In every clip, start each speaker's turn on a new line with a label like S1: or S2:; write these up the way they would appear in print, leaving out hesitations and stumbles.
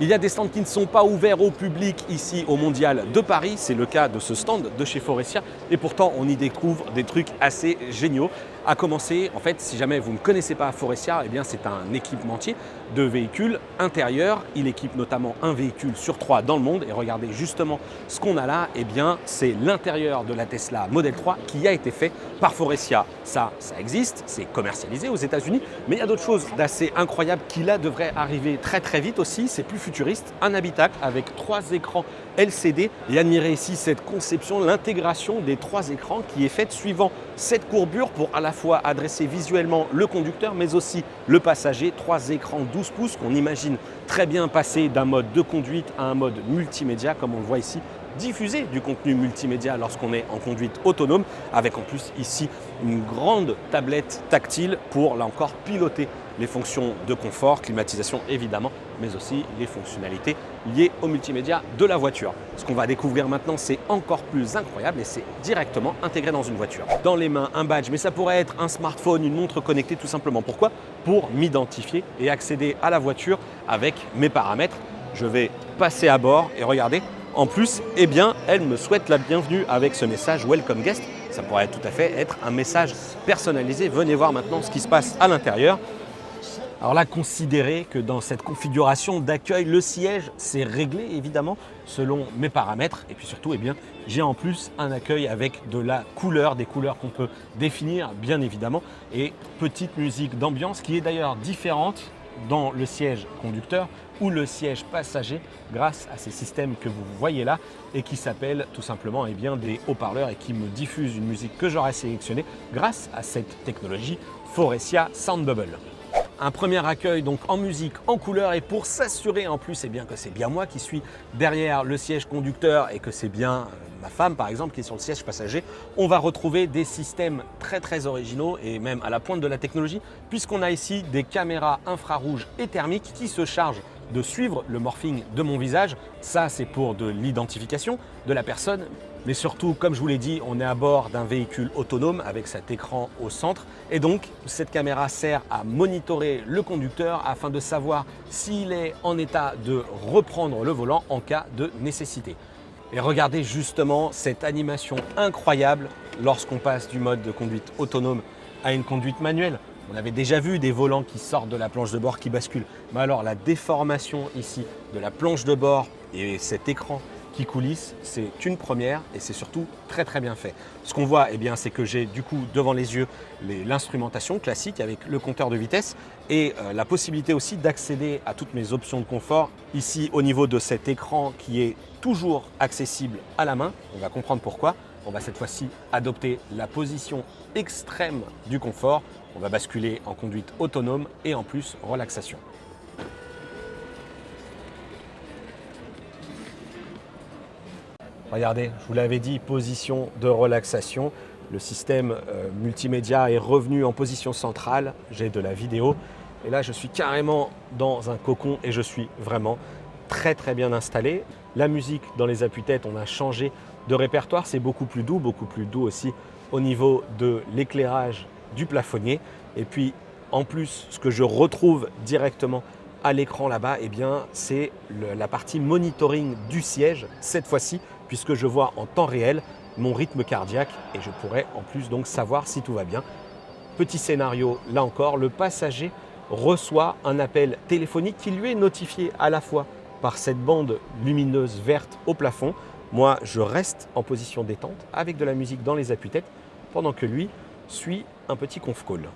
S1: Il y a des stands qui ne sont pas ouverts au public ici au Mondial de Paris. C'est le cas de ce stand de chez Faurecia. Et pourtant, on y découvre des trucs assez géniaux. À commencer, en fait, si jamais vous ne connaissez pas Faurecia, eh bien c'est un équipementier de véhicules intérieurs. Il équipe notamment un véhicule sur 3 dans le monde. Et regardez justement ce qu'on a là, eh bien c'est l'intérieur de la Tesla Model 3 qui a été fait par Faurecia. Ça existe, c'est commercialisé aux États-Unis, mais il y a d'autres choses d'assez incroyables qui là devraient arriver très vite aussi. C'est plus futuriste, un habitacle avec 3 écrans LCD. Et admirez ici cette conception, l'intégration des 3 écrans qui est faite suivant cette courbure pour à la fois adresser visuellement le conducteur mais aussi le passager. 3 écrans 12 pouces qu'on imagine très bien passer d'un mode de conduite à un mode multimédia comme on le voit ici, diffuser du contenu multimédia lorsqu'on est en conduite autonome, avec en plus ici une grande tablette tactile pour là encore piloter les fonctions de confort, climatisation évidemment, mais aussi les fonctionnalités liées au multimédia de la voiture. Ce qu'on va découvrir maintenant, c'est encore plus incroyable et c'est directement intégré dans une voiture. Dans les mains, un badge, mais ça pourrait être un smartphone, une montre connectée tout simplement. Pourquoi? Pour m'identifier et accéder à la voiture avec mes paramètres. Je vais passer à bord et regardez, en plus, eh bien, elle me souhaite la bienvenue avec ce message Welcome Guest. Ça pourrait tout à fait être un message personnalisé. Venez voir maintenant ce qui se passe à l'intérieur. Alors là, considérez que dans cette configuration d'accueil, le siège, c'est réglé évidemment selon mes paramètres. Et puis surtout, eh bien, j'ai en plus un accueil avec de la couleur, des couleurs qu'on peut définir bien évidemment. Et petite musique d'ambiance qui est d'ailleurs différente dans le siège conducteur ou le siège passager grâce à ces systèmes que vous voyez là et qui s'appellent tout simplement eh bien, des haut-parleurs et qui me diffusent une musique que j'aurais sélectionnée grâce à cette technologie Faurecia Sound Bubble. Un premier accueil donc en musique, en couleur et pour s'assurer en plus eh bien, que c'est bien moi qui suis derrière le siège conducteur et que c'est bien ma femme par exemple qui est sur le siège passager, on va retrouver des systèmes très originaux et même à la pointe de la technologie puisqu'on a ici des caméras infrarouges et thermiques qui se chargent de suivre le morphing de mon visage. Ça c'est pour de l'identification de la personne. Mais surtout, comme je vous l'ai dit, on est à bord d'un véhicule autonome avec cet écran au centre. Et donc, cette caméra sert à monitorer le conducteur afin de savoir s'il est en état de reprendre le volant en cas de nécessité. Et regardez justement cette animation incroyable lorsqu'on passe du mode de conduite autonome à une conduite manuelle. On avait déjà vu des volants qui sortent de la planche de bord qui basculent. Mais alors, la déformation ici de la planche de bord et cet écran qui coulisse, c'est une première et c'est surtout très bien fait. Ce qu'on voit, eh bien, c'est que j'ai du coup devant les yeux l'instrumentation classique avec le compteur de vitesse et la possibilité aussi d'accéder à toutes mes options de confort. Ici, au niveau de cet écran qui est toujours accessible à la main, on va comprendre pourquoi. On va cette fois-ci adopter la position extrême du confort. On va basculer en conduite autonome et en plus relaxation. Regardez, je vous l'avais dit, position de relaxation. Le système multimédia est revenu en position centrale. J'ai de la vidéo. Et là, je suis carrément dans un cocon et je suis vraiment très bien installé. La musique dans les appuis-têtes, on a changé de répertoire. C'est beaucoup plus doux aussi au niveau de l'éclairage du plafonnier. Et puis, en plus, ce que je retrouve directement à l'écran là-bas, eh bien, c'est la partie monitoring du siège, cette fois-ci, puisque je vois en temps réel mon rythme cardiaque et je pourrais en plus donc savoir si tout va bien. Petit scénario, là encore, le passager reçoit un appel téléphonique qui lui est notifié à la fois par cette bande lumineuse verte au plafond. Moi, je reste en position détente avec de la musique dans les appuis-têtes pendant que lui suit un petit conf call.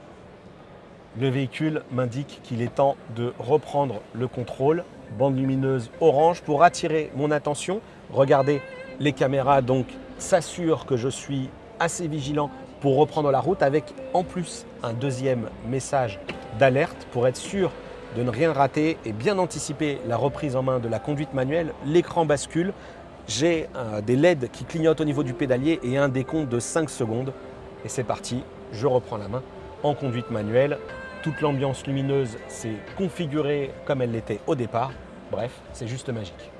S1: Le véhicule m'indique qu'il est temps de reprendre le contrôle. Bande lumineuse orange pour attirer mon attention. Regardez, les caméras donc s'assurent que je suis assez vigilant pour reprendre la route avec en plus un deuxième message d'alerte pour être sûr de ne rien rater et bien anticiper la reprise en main de la conduite manuelle. L'écran bascule. J'ai des LED qui clignotent au niveau du pédalier et un décompte de 5 secondes. Et c'est parti, je reprends la main en conduite manuelle. Toute l'ambiance lumineuse s'est configurée comme elle l'était au départ. Bref, c'est juste magique.